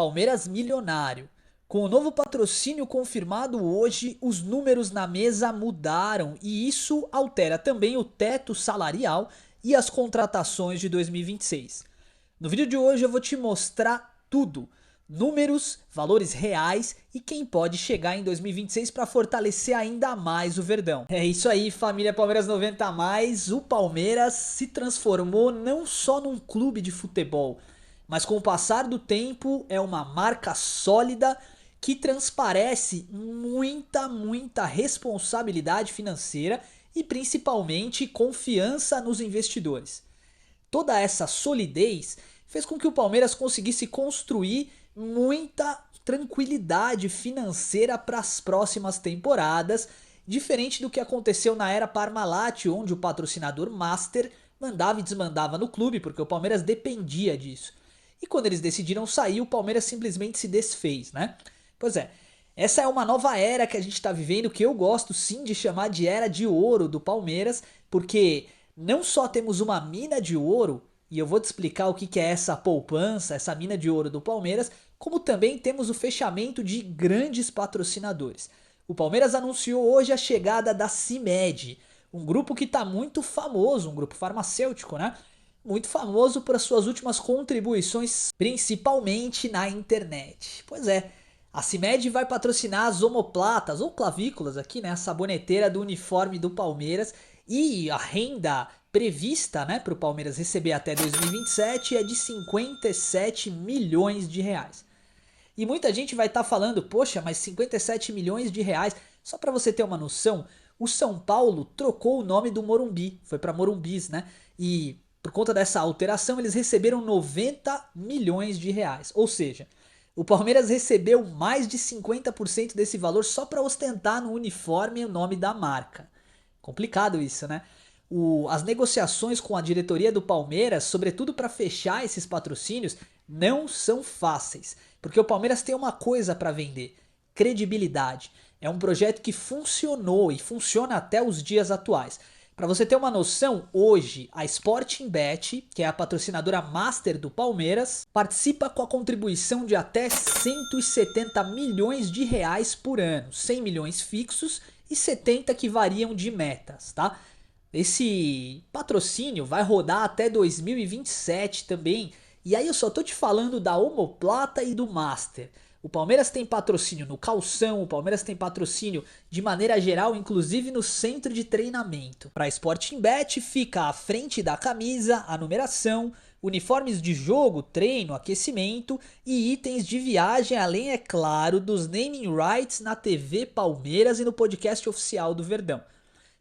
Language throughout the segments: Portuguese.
Palmeiras milionário. Com o novo patrocínio confirmado hoje, os números na mesa mudaram e isso altera também o teto salarial e as contratações de 2026. No vídeo de hoje eu vou te mostrar tudo: números, valores reais e quem pode chegar em 2026 para fortalecer ainda mais o Verdão. É isso aí, família Palmeiras 90 a mais. O Palmeiras se transformou não só num clube de futebol, mas com o passar do tempo é uma marca sólida que transparece muita responsabilidade financeira e principalmente confiança nos investidores. Toda essa solidez fez com que o Palmeiras conseguisse construir muita tranquilidade financeira para as próximas temporadas, diferente do que aconteceu na era Parmalat, onde o patrocinador Master mandava e desmandava no clube, porque o Palmeiras dependia disso. E quando eles decidiram sair, o Palmeiras simplesmente se desfez, né? Pois é, essa é uma nova era que a gente está vivendo, que eu gosto sim de chamar de era de ouro do Palmeiras, porque não só temos uma mina de ouro, e eu vou te explicar o que é essa poupança, essa mina de ouro do Palmeiras, como também temos o fechamento de grandes patrocinadores. O Palmeiras anunciou hoje a chegada da CIMED, um grupo que está muito famoso, um grupo farmacêutico, né? Muito famoso por suas últimas contribuições, principalmente na internet. Pois é, a CIMED vai patrocinar as omoplatas ou clavículas aqui, né, a saboneteira do uniforme do Palmeiras, e a renda prevista, né, para o Palmeiras receber até 2027 é de 57 milhões de reais. E muita gente vai estar falando, poxa, mas 57 milhões de reais, só para você ter uma noção, o São Paulo trocou o nome do Morumbi, foi para Morumbis, né? E por conta dessa alteração eles receberam 90 milhões de reais, ou seja, o Palmeiras recebeu mais de 50% desse valor só para ostentar no uniforme o nome da marca. Complicado isso, né? As negociações com a diretoria do Palmeiras, sobretudo para fechar esses patrocínios, não são fáceis. Porque o Palmeiras tem uma coisa para vender: credibilidade. É um projeto que funcionou e funciona até os dias atuais. Para você ter uma noção, hoje a Sporting Bet, que é a patrocinadora master do Palmeiras, participa com a contribuição de até 170 milhões de reais por ano, 100 milhões fixos e 70 que variam de metas, tá? Esse patrocínio vai rodar até 2027 também. E aí eu só tô te falando da omoplata e do Master. O Palmeiras tem patrocínio no calção, o Palmeiras tem patrocínio de maneira geral, inclusive no centro de treinamento. Para Sporting Bet fica à frente da camisa, a numeração, uniformes de jogo, treino, aquecimento e itens de viagem, além, é claro, dos naming rights na TV Palmeiras e no podcast oficial do Verdão.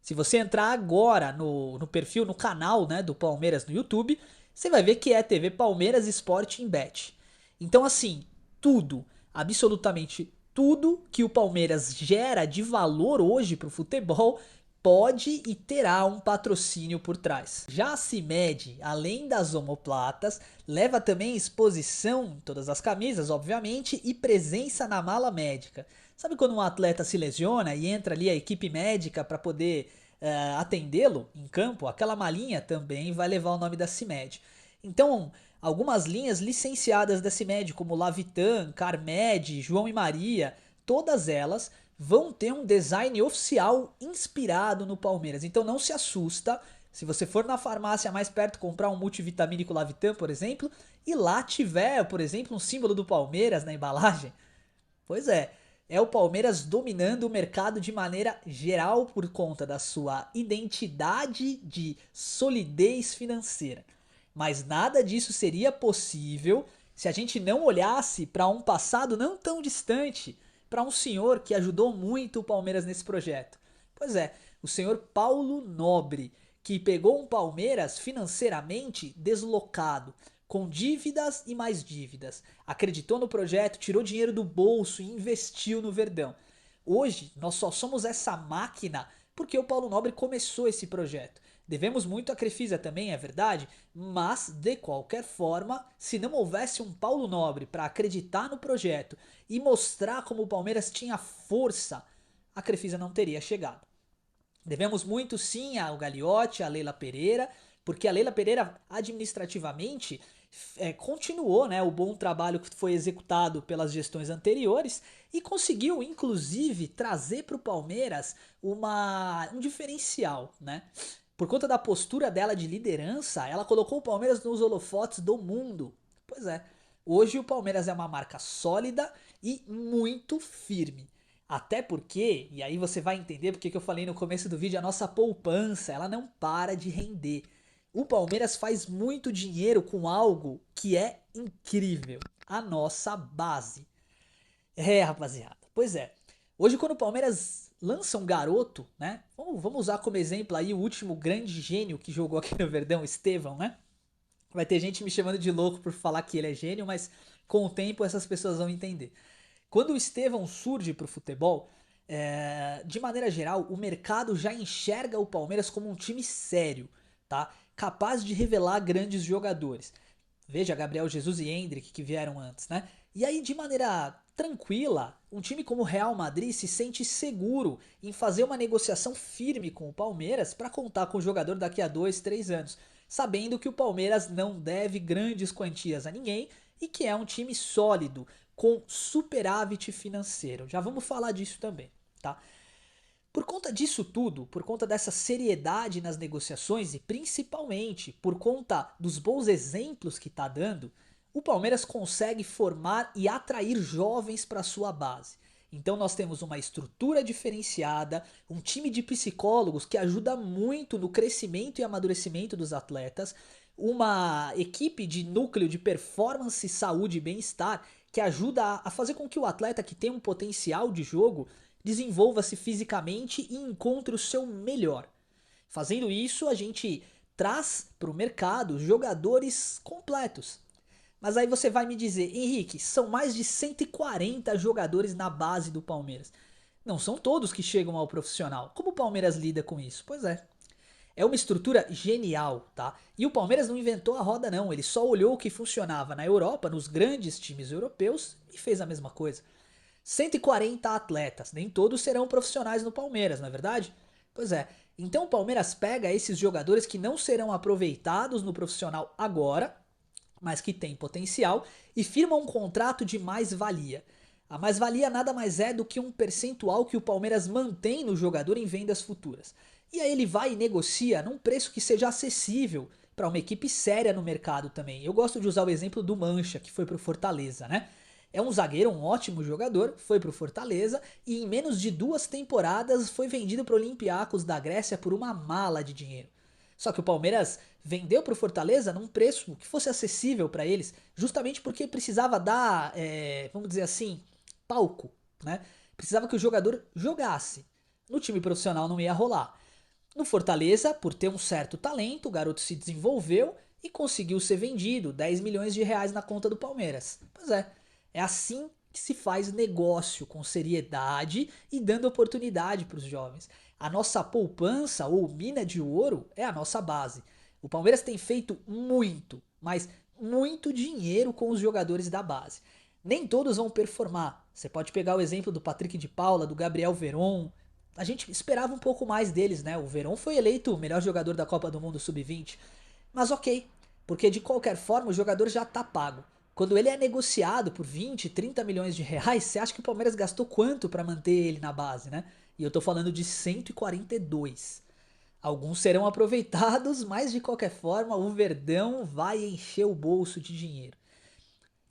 Se você entrar agora no perfil, no canal, né, do Palmeiras no YouTube, você vai ver que é TV Palmeiras Sporting Bet. Então, assim, tudo, absolutamente tudo que o Palmeiras gera de valor hoje para o futebol pode e terá um patrocínio por trás. Já a CIMED, além das omoplatas, leva também exposição em todas as camisas, obviamente, e presença na mala médica. Sabe quando um atleta se lesiona e entra ali a equipe médica para poder atendê-lo em campo? Aquela malinha também vai levar o nome da CIMED. Então, algumas linhas licenciadas da CIMED, como Lavitan, Carmed, João e Maria, todas elas vão ter um design oficial inspirado no Palmeiras. Então não se assusta se você for na farmácia mais perto comprar um multivitamínico Lavitan, por exemplo, e lá tiver, por exemplo, um símbolo do Palmeiras na embalagem. Pois é o Palmeiras dominando o mercado de maneira geral por conta da sua identidade de solidez financeira. Mas nada disso seria possível se a gente não olhasse para um passado não tão distante, para um senhor que ajudou muito o Palmeiras nesse projeto. Pois é, o senhor Paulo Nobre, que pegou um Palmeiras financeiramente deslocado, com dívidas e mais dívidas, acreditou no projeto, tirou dinheiro do bolso e investiu no Verdão. Hoje nós só somos essa máquina porque o Paulo Nobre começou esse projeto. Devemos muito à Crefisa também, é verdade, mas de qualquer forma, se não houvesse um Paulo Nobre para acreditar no projeto e mostrar como o Palmeiras tinha força, a Crefisa não teria chegado. Devemos muito sim ao Gagliotti, à Leila Pereira, porque a Leila Pereira administrativamente continuou, né, o bom trabalho que foi executado pelas gestões anteriores e conseguiu, inclusive, trazer para o Palmeiras um diferencial, né? Por conta da postura dela de liderança, ela colocou o Palmeiras nos holofotes do mundo. Pois é, hoje o Palmeiras é uma marca sólida e muito firme. Até porque, e aí você vai entender porque que eu falei no começo do vídeo, a nossa poupança, ela não para de render. O Palmeiras faz muito dinheiro com algo que é incrível, a nossa base. É, rapaziada. Pois é. Hoje quando o Palmeiras lança um garoto, né? Vamos usar como exemplo aí o último grande gênio que jogou aqui no Verdão, Estevão, né? Vai ter gente me chamando de louco por falar que ele é gênio, mas com o tempo essas pessoas vão entender. Quando o Estevão surge para o futebol, de maneira geral, o mercado já enxerga o Palmeiras como um time sério, tá? Capaz de revelar grandes jogadores. Veja Gabriel Jesus e Hendrick que vieram antes, né? E aí, de maneira tranquila, um time como o Real Madrid se sente seguro em fazer uma negociação firme com o Palmeiras para contar com o jogador daqui a 2, 3 anos, sabendo que o Palmeiras não deve grandes quantias a ninguém e que é um time sólido, com superávit financeiro. Já vamos falar disso também, tá? Por conta disso tudo, por conta dessa seriedade nas negociações e principalmente por conta dos bons exemplos que está dando, o Palmeiras consegue formar e atrair jovens para sua base. Então nós temos uma estrutura diferenciada, um time de psicólogos que ajuda muito no crescimento e amadurecimento dos atletas, uma equipe de núcleo de performance, saúde e bem-estar que ajuda a fazer com que o atleta que tem um potencial de jogo desenvolva-se fisicamente e encontre o seu melhor. Fazendo isso, a gente traz para o mercado jogadores completos. Mas aí você vai me dizer, Henrique, são mais de 140 jogadores na base do Palmeiras. Não são todos que chegam ao profissional. Como o Palmeiras lida com isso? Pois é. É uma estrutura genial, tá? E o Palmeiras não inventou a roda, não. Ele só olhou o que funcionava na Europa, nos grandes times europeus, e fez a mesma coisa. 140 atletas, nem todos serão profissionais no Palmeiras, não é verdade? Pois é. Então o Palmeiras pega esses jogadores que não serão aproveitados no profissional agora, mas que têm potencial, e firma um contrato de mais-valia. A mais-valia nada mais é do que um percentual que o Palmeiras mantém no jogador em vendas futuras. E aí ele vai e negocia num preço que seja acessível para uma equipe séria no mercado também. Eu gosto de usar o exemplo do Mancha, que foi pro Fortaleza, né? É um zagueiro, um ótimo jogador, foi pro Fortaleza e em menos de 2 temporadas foi vendido pro Olympiacos da Grécia por uma mala de dinheiro. Só que o Palmeiras vendeu pro Fortaleza num preço que fosse acessível para eles, justamente porque precisava dar, vamos dizer assim, palco, né? Precisava que o jogador jogasse. No time profissional não ia rolar. No Fortaleza, por ter um certo talento, o garoto se desenvolveu e conseguiu ser vendido, 10 milhões de reais na conta do Palmeiras. Pois é assim que se faz negócio com seriedade e dando oportunidade para os jovens. A nossa poupança ou mina de ouro é a nossa base. O Palmeiras tem feito muito, mas muito dinheiro com os jogadores da base. Nem todos vão performar. Você pode pegar o exemplo do Patrick de Paula, do Gabriel Veron. A gente esperava um pouco mais deles, né? O Veron foi eleito o melhor jogador da Copa do Mundo Sub-20. Mas ok, porque de qualquer forma o jogador já tá pago. Quando ele é negociado por 20, 30 milhões de reais, você acha que o Palmeiras gastou quanto para manter ele na base, né? E eu tô falando de 142. Alguns serão aproveitados, mas de qualquer forma o Verdão vai encher o bolso de dinheiro.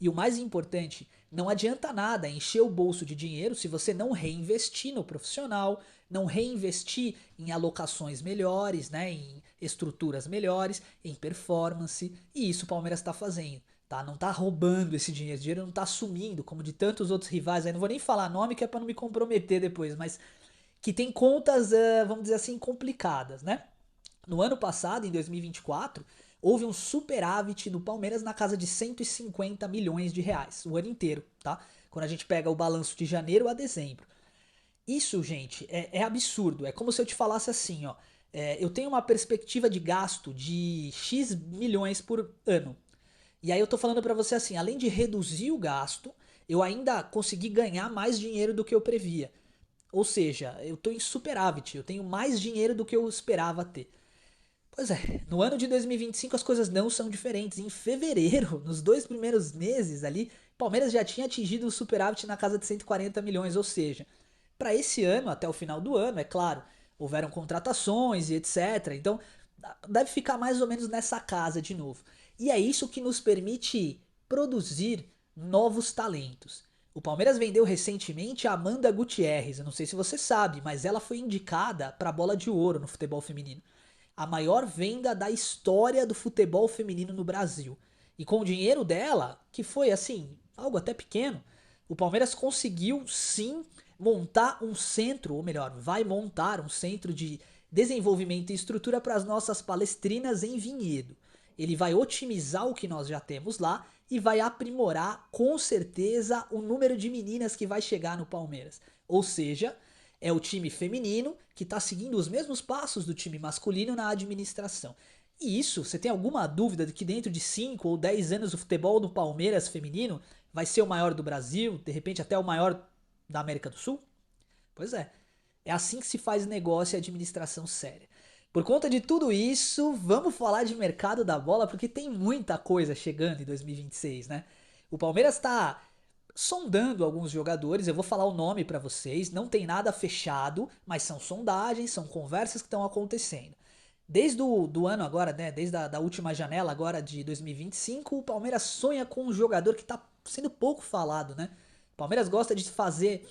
E o mais importante, não adianta nada encher o bolso de dinheiro se você não reinvestir no profissional, não reinvestir em alocações melhores, né, em estruturas melhores, em performance, e isso o Palmeiras está fazendo. Tá? Não tá roubando esse dinheiro não tá sumindo, como de tantos outros rivais, aí não vou nem falar nome que é para não me comprometer depois, mas que tem contas, vamos dizer assim, complicadas, né? No ano passado, em 2024, houve um superávit no Palmeiras na casa de 150 milhões de reais, o ano inteiro, tá? Quando a gente pega o balanço de janeiro a dezembro. Isso, gente, é absurdo. É como se eu te falasse assim, ó. Eu tenho uma perspectiva de gasto de X milhões por ano. E aí eu tô falando pra você assim, além de reduzir o gasto, eu ainda consegui ganhar mais dinheiro do que eu previa. Ou seja, eu tô em superávit, eu tenho mais dinheiro do que eu esperava ter. Pois é, no ano de 2025 as coisas não são diferentes. Em fevereiro, nos 2 primeiros meses ali, Palmeiras já tinha atingido o superávit na casa de 140 milhões, ou seja, para esse ano, até o final do ano, é claro, houveram contratações e etc. Então, deve ficar mais ou menos nessa casa de novo. E é isso que nos permite produzir novos talentos. O Palmeiras vendeu recentemente a Amanda Gutierrez, eu não sei se você sabe, mas ela foi indicada para a Bola de Ouro no futebol feminino, a maior venda da história do futebol feminino no Brasil. E com o dinheiro dela, que foi assim, algo até pequeno, o Palmeiras conseguiu sim montar um centro, ou melhor, vai montar um centro de desenvolvimento e estrutura para as nossas palestrinas em Vinhedo. Ele vai otimizar o que nós já temos lá e vai aprimorar com certeza o número de meninas que vai chegar no Palmeiras. Ou seja, é o time feminino que está seguindo os mesmos passos do time masculino na administração. E isso, você tem alguma dúvida de que dentro de 5 ou 10 anos o futebol do Palmeiras feminino vai ser o maior do Brasil, de repente até o maior da América do Sul? Pois é. É assim que se faz negócio e administração séria. Por conta de tudo isso, vamos falar de mercado da bola, porque tem muita coisa chegando em 2026, né? O Palmeiras está sondando alguns jogadores, eu vou falar o nome para vocês, não tem nada fechado, mas são sondagens, são conversas que estão acontecendo. Desde do ano agora, né, desde a da última janela agora de 2025, o Palmeiras sonha com um jogador que está sendo pouco falado, né? O Palmeiras gosta de fazer,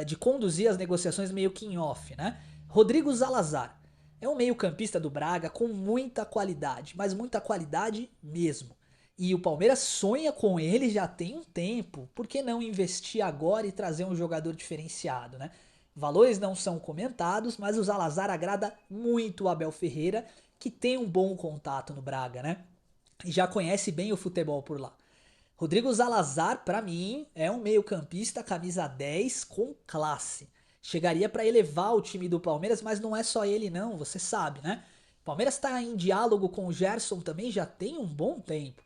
de conduzir as negociações meio que em off, né? Rodrigo Zalazar é um meio-campista do Braga com muita qualidade, mas muita qualidade mesmo. E o Palmeiras sonha com ele já tem um tempo. Por que não investir agora e trazer um jogador diferenciado, né? Valores não são comentados, mas o Zalazar agrada muito o Abel Ferreira, que tem um bom contato no Braga, né? E já conhece bem o futebol por lá. Rodrigo Zalazar, para mim, é um meio-campista camisa 10 com classe. Chegaria para elevar o time do Palmeiras, mas não é só ele não, você sabe, né? O Palmeiras está em diálogo com o Gerson também já tem um bom tempo.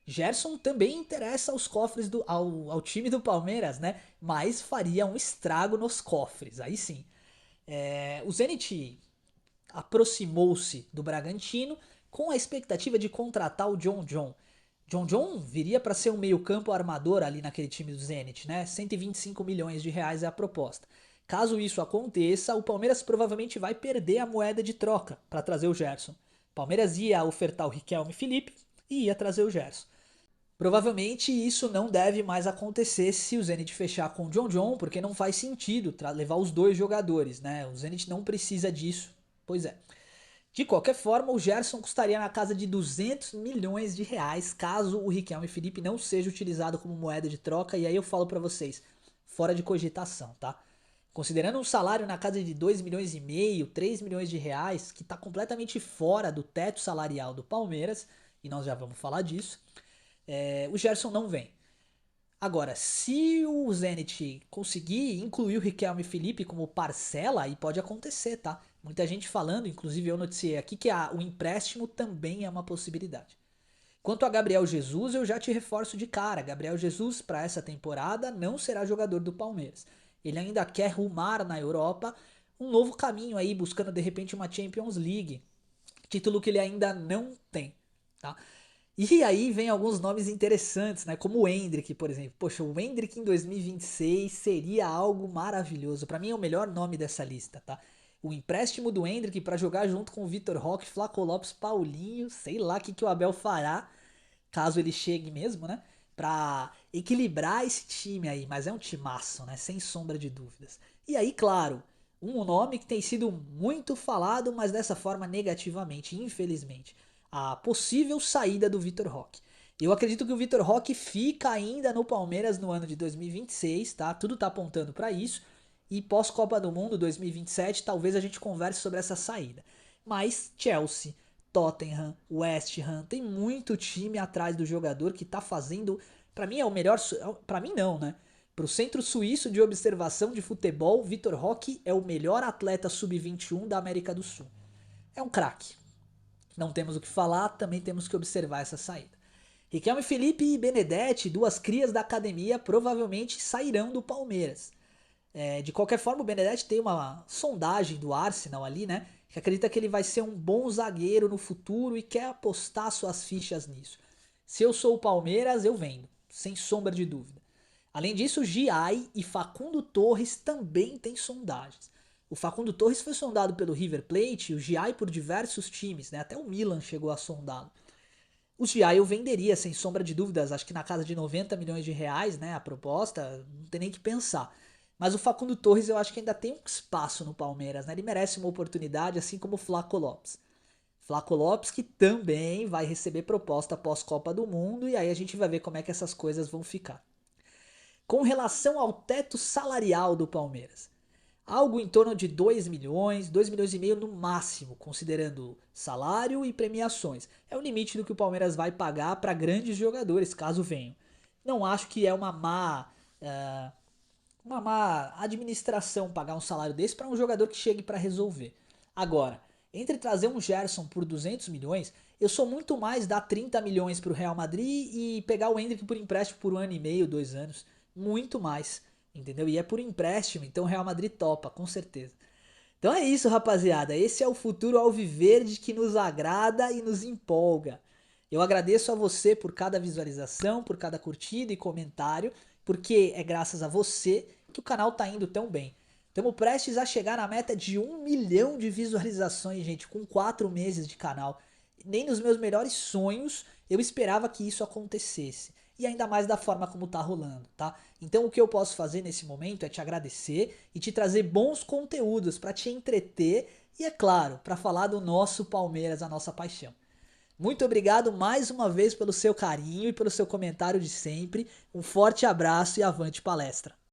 Gerson também interessa aos cofres ao time do Palmeiras, né? Mas faria um estrago nos cofres, aí sim. O Zenit aproximou-se do Bragantino com a expectativa de contratar o John John. John John viria para ser um meio-campo armador ali naquele time do Zenit, né? 125 milhões de reais é a proposta. Caso isso aconteça, o Palmeiras provavelmente vai perder a moeda de troca para trazer o Gerson. O Palmeiras ia ofertar o Riquelme Felipe e ia trazer o Gerson. Provavelmente isso não deve mais acontecer se o Zenit fechar com o John John, porque não faz sentido levar os dois jogadores, né? O Zenit não precisa disso. Pois é. De qualquer forma, o Gerson custaria na casa de 200 milhões de reais caso o Riquelme Felipe não seja utilizado como moeda de troca. E aí eu falo para vocês, fora de cogitação, tá? Considerando um salário na casa de 2 milhões e meio, 3 milhões de reais, que está completamente fora do teto salarial do Palmeiras, e nós já vamos falar disso, o Gerson não vem. Agora, se o Zenit conseguir incluir o Riquelme Felipe como parcela, aí pode acontecer, tá? Muita gente falando, inclusive eu noticiei aqui, que o empréstimo também é uma possibilidade. Quanto a Gabriel Jesus, eu já te reforço de cara. Gabriel Jesus, para essa temporada, não será jogador do Palmeiras. Ele ainda quer rumar na Europa um novo caminho aí, buscando de repente uma Champions League. Título que ele ainda não tem, tá? E aí vem alguns nomes interessantes, né? Como o Endrick, por exemplo. Poxa, o Endrick em 2026 seria algo maravilhoso. Para mim é o melhor nome dessa lista, tá? O empréstimo do Endrick para jogar junto com o Vitor Roque, Flaco Lopes, Paulinho, sei lá o que o Abel fará, caso ele chegue mesmo, né? Pra equilibrar esse time aí. Mas é um timaço, né? Sem sombra de dúvidas. E aí, claro, um nome que tem sido muito falado, mas dessa forma negativamente, infelizmente, a possível saída do Vitor Roque. Eu acredito que o Vitor Roque fica ainda no Palmeiras no ano de 2026, tá? Tudo tá apontando para isso. E pós-Copa do Mundo 2027, talvez a gente converse sobre essa saída. Mas Chelsea, Tottenham, West Ham, tem muito time atrás do jogador que tá fazendo, para mim é o melhor, para mim não, né? Pro Centro Suíço de Observação de Futebol, Vitor Roque é o melhor atleta sub-21 da América do Sul. É um craque. Não temos o que falar, também temos que observar essa saída. Riquelme Felipe e Benedetti, duas crias da academia, provavelmente sairão do Palmeiras. De qualquer forma, o Benedetti tem uma sondagem do Arsenal ali, né? que acredita que ele vai ser um bom zagueiro no futuro e quer apostar suas fichas nisso. Se eu sou o Palmeiras, eu vendo, sem sombra de dúvida. Além disso, Giai e Facundo Torres também têm sondagens. O Facundo Torres foi sondado pelo River Plate e o Giai por diversos times, né? Até o Milan chegou a sondá-lo. O Giai eu venderia sem sombra de dúvidas, acho que na casa de 90 milhões de reais, né? A proposta, não tem nem que pensar. Mas o Facundo Torres eu acho que ainda tem um espaço no Palmeiras, né? Ele merece uma oportunidade, assim como o Flaco Lopes. Flaco Lopes que também vai receber proposta após Copa do Mundo e aí a gente vai ver como é que essas coisas vão ficar. Com relação ao teto salarial do Palmeiras, algo em torno de 2 milhões, 2 milhões e meio no máximo, considerando salário e premiações. É o limite do que o Palmeiras vai pagar para grandes jogadores, caso venham. Não acho que é uma má administração pagar um salário desse para um jogador que chegue para resolver. Agora, entre trazer um Gerson por 200 milhões, eu sou muito mais dar 30 milhões para o Real Madrid e pegar o Endrick por empréstimo por 1 ano e meio, 2 anos. Muito mais, entendeu? E é por empréstimo, então o Real Madrid topa, com certeza. Então é isso, rapaziada. Esse é o futuro alviverde que nos agrada e nos empolga. Eu agradeço a você por cada visualização, por cada curtida e comentário, porque é graças a você que o canal tá indo tão bem. Estamos prestes a chegar na meta de 1 milhão de visualizações, gente, com 4 meses de canal. Nem nos meus melhores sonhos eu esperava que isso acontecesse. E ainda mais da forma como tá rolando, tá? Então o que eu posso fazer nesse momento é te agradecer e te trazer bons conteúdos para te entreter e, é claro, para falar do nosso Palmeiras, a nossa paixão. Muito obrigado mais uma vez pelo seu carinho e pelo seu comentário de sempre. Um forte abraço e avante palestra.